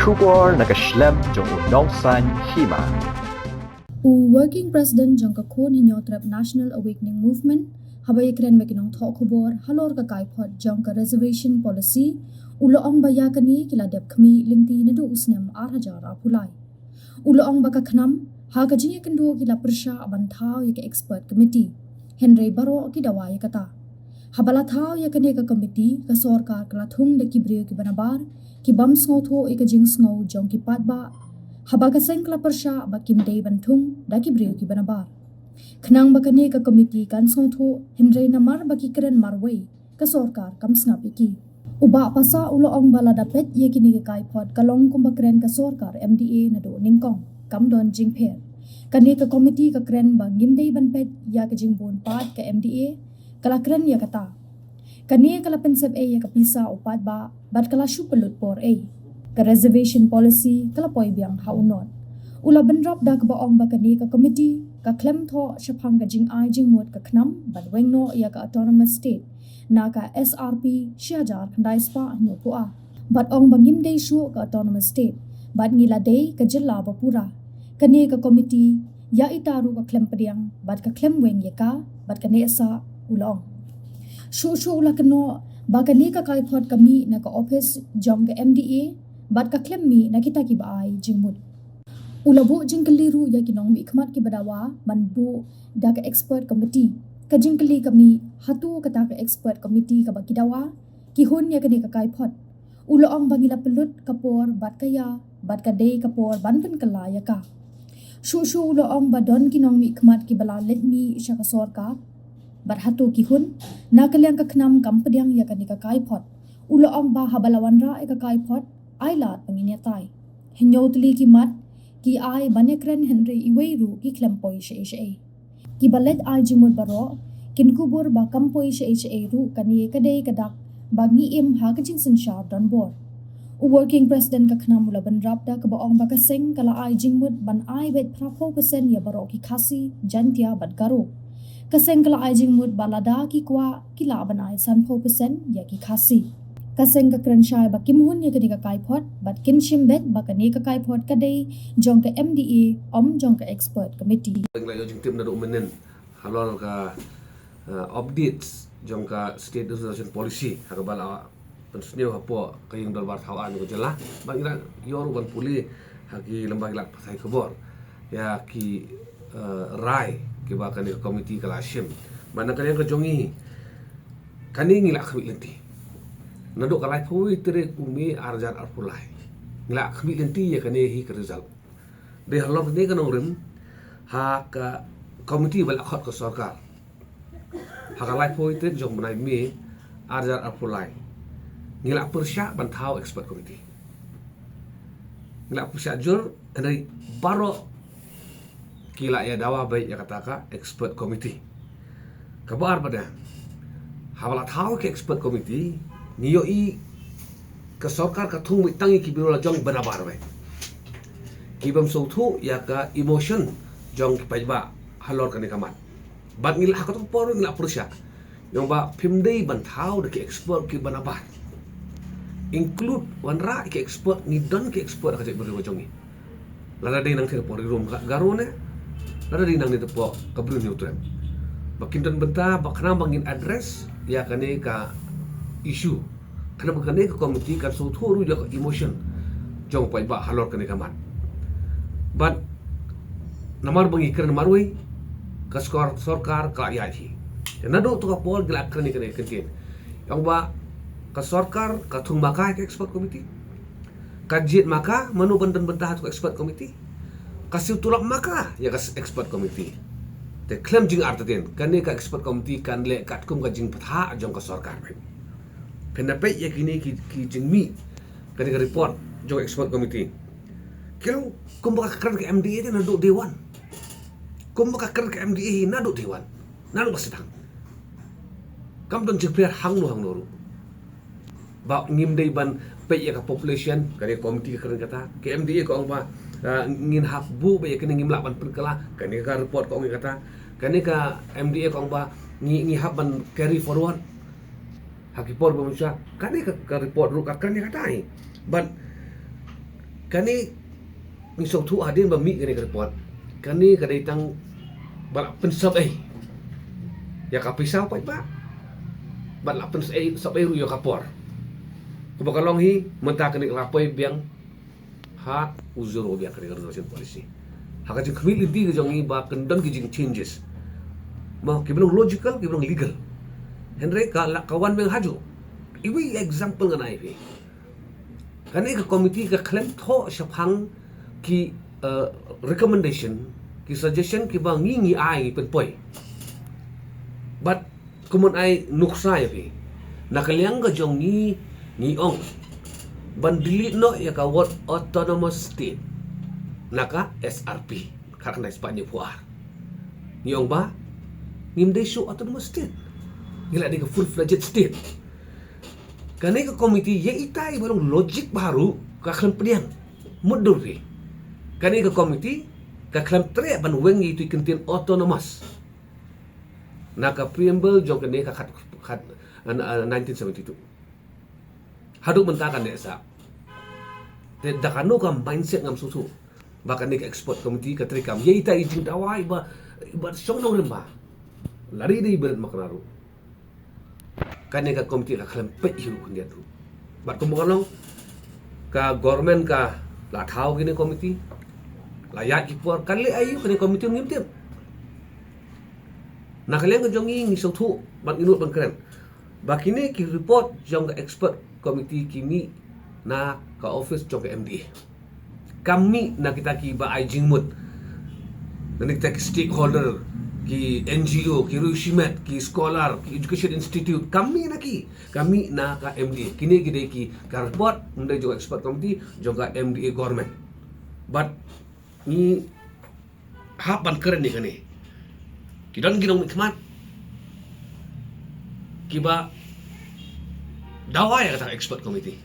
Shubor nakaslem jong unongsan hima. Working President Jong Kakon Hinyotrap National Awakening Movement habay kren mekinong thokubor halor ka kaipot jong ka reservation policy uloong baya kani kila dep kami linti nadu usnem arhajar apulai uloong baka khnam ha ka jinge kendo kila persha abanthau ya ka expert committee Henry Baro ki dawai kata habala thau ya kane ka committee ka sarkar kala thung de ki brio ki banabar ki bam snotho e ka jing sngo jong ki patba habaga sengkla persha ba kim dei banthung da ki brio ki banabar khnang ba kane ka committee kan snotho Henry namar ba ki kren marwei ka sarkar kam snap iki uba pasa ulo ong bala dapet ye kini ka kai phot kalong kum ba kren ka sarkar MDA na do ningkong kam don jing pher kane ka committee ka kren ba ngim dei ban pet ya ka jing bon pat ka MDA kala kren ya kata kane kala pensep e ya ka pisa upat ba bat kala shu pelut por e ka reservation policy kala poi biang haunot ula benrap da ka baong ba kane ka committee ka klem tho shaphang ka jing ai jing mot ka khnam ban wengno ya ka autonomous state na ka SRP shajar khandai spa nyo pua bat ong bangim dei shu ka autonomous state bat ngila dei ka jilla ba pura kane ka committee ya itaru ka klem padiang bat ka klem weng ya ka bat kane sa ulong shu ula kano ba kane ka kai phot kami na ka office jong ka MDA bat ka klem mi na kita ki ba ai jingmut ulabu jingkeliru ya kinong mi khmat ki badawa manbu da ka expert committee ka jingkeli kami hatu kata ka expert committee ka bakidawa ki hun ya kane ka kai phot uloong bangila pelut kapor bat kaya bat ka dei kapor banpen kala ya ka shu uloong badon kinong mi khmat ki bala let mi isha ka sorka bat hatu ki hun na kalyang ka khnam kampadiang ya kane ka kai phot uloong ba habalawan ra ka kai phot ai lat panginya tai hinyotli ki mat ki ai banekren Henry Iweiru ki klempoi she ki balet ai jimut baro kin kubur ba kampoi she ru kani kadei kadak bangi im ha ka jing sansha don bor working president ka khna mula ban rap da ka baong ba ka seng kala ai jingmut ban ai bet phra percent ya baro ki khasi jantia bat garo ka seng kala ai jingmut balada ki kwa ki la ban ai san 4% ya ki khasi kaseng ka krenshai ba kimhun ya kani ka kai phot bat kin shimbet ba kani ka kai phot kadei jong ka MDA om jong ka expert committee la yo jing tim na do menen halol ka updates jong ka state resolution policy ha bala pensneu hapo kayong dalbar thawan ko jela bang ira yor ban puli ha ki lembag lak pasai kebor ya ki rai ki ba kani committee kala shim mana kani ka jongi kani ngilak khwi lenti nadok kalai pui tere umi arjar arpulai ngila khmi lenti ya kane hi ka result de halok ne kanong rim ha ka committee bal akhot ko sarkar ha kalai pui tere jong banai mi arjar arpulai ngila persya banthau expert committee ngila persya jur andai baro kila ya dawa baik ya kataka expert committee kabar pada hawala thau ke expert committee niyo i ka sarkar ka thung mi tangi ki birola jong banabar bai ki bam so thu ya ka emotion jong ki paiba halor ka ni kamat bat ngila ka to por ngila prusya yong ba phimdei ban thau de ki expert ki banabar include wan ra ki expert ni don ki expert ka je biro jongi lada dei nang thir por rum garo ne lada dei nang ni to po ka bru ni utrem bakin don benta bakna bangin address ya kane ka isu karena bukan ke komiti kan so thuru ya emotion jong pai ba halor kane kaman but namar bangi kren marui ka sarkar ka ya thi nado to ka pol glak kane kane kentin yang ba ka sarkar ka thung maka ke expert committee ka jit maka manu benten bentah to expert committee ka siu tulak maka ya ka expert committee te claim jing artaten kane ka expert committee kan le kat kum ka jing patha jong ka sarkar bai pendapat ya kini ki jengmi ketika report jong expert committee kilo kumbaka keren ke MDA na do dewan kumbaka keren ke MDA na do dewan na do basitang kam don jepler hang no ba ngim dei ban pe ya ka population kare committee keren kata ke MDA ko ba ngin hak bu ba ya kini ngim laban perkala kani ka report ko ngi kata kani ka MDA ko ba ngi hak ban carry forward hakipor pemirsa kan ka report ru kan katai but kani ni song thu adin ba mi kani report kani kadai tang balak pensap ya kapisau pa ba balak pensap ru yo kapor kubakalong hi menta kani lapoy biang ha uzuro biang kani resolution policy haka jing kmi linti jong hi ba kendon ki jing changes ma kibelong logical kibelong legal Henry kawan beng haju iwi example nganai fi kani ka committee ka claim tho shaphang ki recommendation ki suggestion ki ba ngi ai pen poi but kumun ai nuksa ya fi nakaliang ka jong ni ong ban delete no ya ka what autonomous state naka SRP karena Spanya puar ni ong ba ngim desu autonomous state gila di ka full fledged state kani ka committee ye itai barong logik baru ka klan pediang mudur fi kani ka committee ka klan tre ban wengi tu kentin autonomous naka preamble jong kani ka khat 1972 haduk mentakan desa te dakano ka mindset ngam susu bahkan ni ka export committee ka trikam ye itai jing dawai ba song nong lemba lari di berat maknaru kani ka komiti ka khalam pe hiru kundia tu bat kumbang ka government ka la thau gini komiti layak ki por kali ayu kani komiti ngim tem nak kalian ka jongi ngi thu bat inut ban keren bakini ki report jong ka expert komiti kini na ka office jong ka MDA kami na kita ki ba ai jingmut na kita ki stakeholder ki NGO, ki Rushimet, ki Scholar, ki Education Institute, kami na ka MDA. Kini gede ki ka report, mundai juga expert committee, juga MDA government. But ni hapan keren ni kani. Kidan ginong ikmat. Kiba dawai kata expert committee.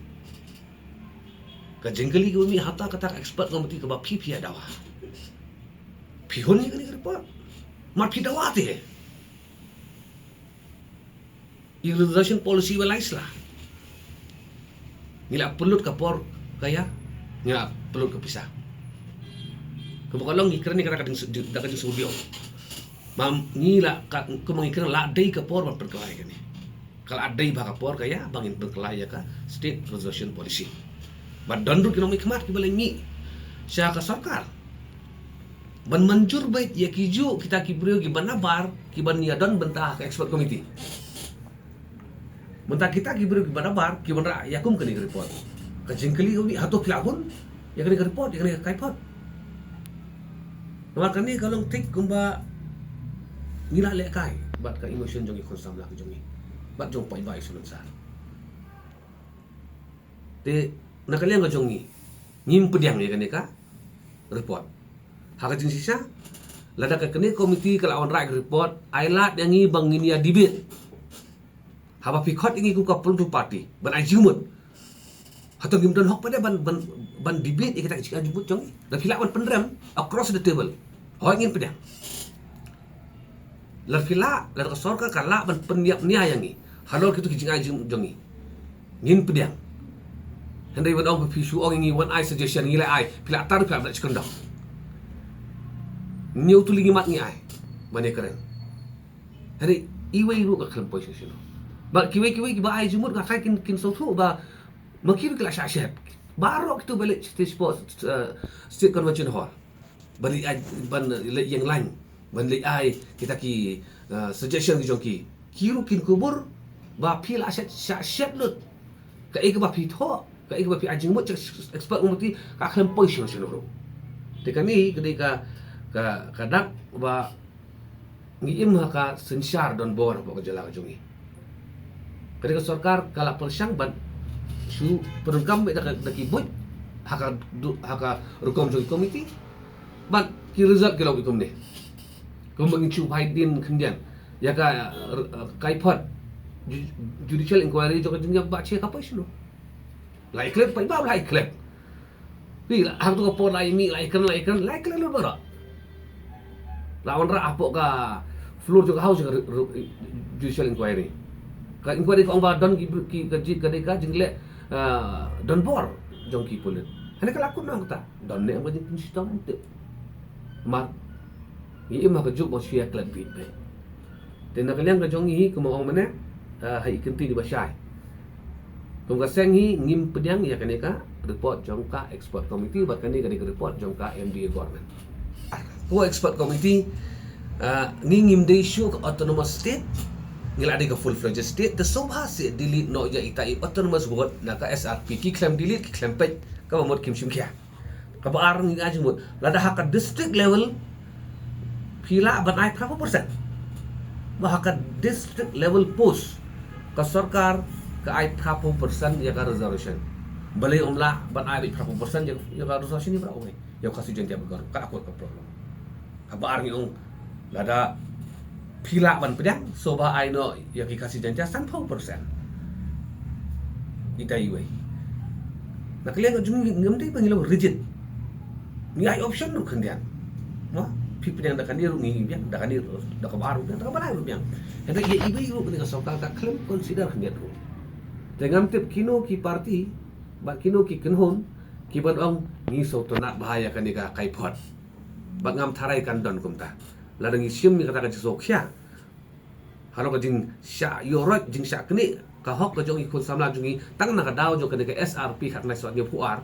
Ka jengkeli kami hata kata expert committee ka ba pipi dawa. Pihon ni kani report. Marpi dawati resolution policy walais lah nila pelut kapor kaya nila pelut kepisah kebukalong ikran ni kadang kadang sudio mam nila kemangikran la dai kapor ban perkelai kani kalau adai ba kapor kaya bangin perkelai ya ka state resolution policy badan ru kinomi khmat ki balengi sya ka sarkar ban manjur bait ya kiju kita kibrio ki banabar ki ban yadon bentah ke expert committee mentah kita kibrio ki banabar ki ban ra yakum kani report ka jengkeli uni hato kilahun ya kani report ya kani kaipot nomor kani kalau tik kumba nila le kai bat ka emotion jongi konsam la jongi bat jong pai bai sunun sar te nakaliang ka jongi ngim pediang ya kani ka report haka jing sisa lada ka kene komiti kalawan right report ailat yang ngi bang ini debate haba pikot ingi ku ka political party ban ajumut hato gimton hok pada ban debate kita cik ajumut jong da filak ban pendram across the table ho ingin pedang la filak la ka sorka kala ban pendiap nia yangi halol kitu kijing ajum jongi ngin pedang handai ban ong pisu ong ingi one eye suggestion ngi la ai filak tar filak ban cikendang Nyau tu lagi mat ni ai. Mana keren. Hari iwai lu ka kelam posisi no. Ba kiwai ba ai jumut ka kai kin sotu ba makir kala syashat. Baru kita balik state convention hall. Balik ban yang lain. Ban ai kita ki suggestion ki jongki. Kiru kin kubur ba pil asyat syashat lut. Ka ik ba pitho, ka ik ba pi ajimut expert umti ka kelam posisi no. Tekani kedai ka kadak ba ngiim ka sensar don bor ba kajala jongi ketika sarkar kala persyang ban su perungkam be dak kibut haka rukom jongi komiti ban ki result ke law ikum ne kumbang chu haidin kendian ya ka kaipot judicial inquiry jo kadnya ba che ka paisno lai klep pai ba lai klep pi hak tu ka por lai mi lai kan lo bara lawan ra apok ka floor juga house judicial inquiry ka inquiry ka ong ba don ki ka deka jingle don bor jong ki pulit Hanya kalau aku nak tak, dan ni apa jenis kita nanti. Mar, ini mah kejuk mau share kelat bit be. Dan nak kalian kejong ini kemau mana? Hai kenti di basai. Tunggu sengi ngim pedang ya kaneka report jongka expert committee bahkan ni kaneka report jongka MDA government. Ko expert committee ngim de issue ke autonomous state ngila ada ke full fledged state the sobha se delete no ya itai autonomous board naka SRP ki claim delete ki claim page ka mod kim sim kya ka ba arang ngi ajmut lada haka district level pila ban ai berapa persen bahaka district level post ka sarkar ka ai berapa persen ya ka reservation balai umlah ban ai berapa persen ya ka reservation ni berapa ya kasih janji begar ka aku ka problem ka ba arang ngi lada pila ban pedang soba ai no ya ki kasih janji 30%. Ita iwe. Nak kalian jung ngam dei pangilo rigid. Ni ai option no kendian. Mo pi pedang da kandir ngi biang da kandir da ka baru da ka balai biang. Hendak ye iwe iwe ni ka sokal ka claim consider kendian ro. Dengan tip kino ki parti ba kino ki kenhon ki ban ong ni so to nak bahaya kan ni ka kai pot. Ba ngam tharai kan don kumta. Ladang isim ni kata sok sya. Halo ka jing sya yorot jing sya kini ka hok ka jong ikut samla jungi tang na ka daw jong ka SRP hak na so ngi puar.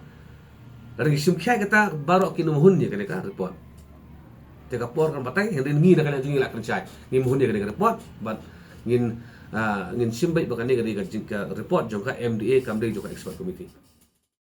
Ladang isim kya kata baru kini muhun ni ka report. Te ka por kan batai hen ngi na ka jungi la kan chai. Ngi muhun ni ka report but ngin sim bai ba kan ni ka report jong ka MDA kam dei jong ka expert committee.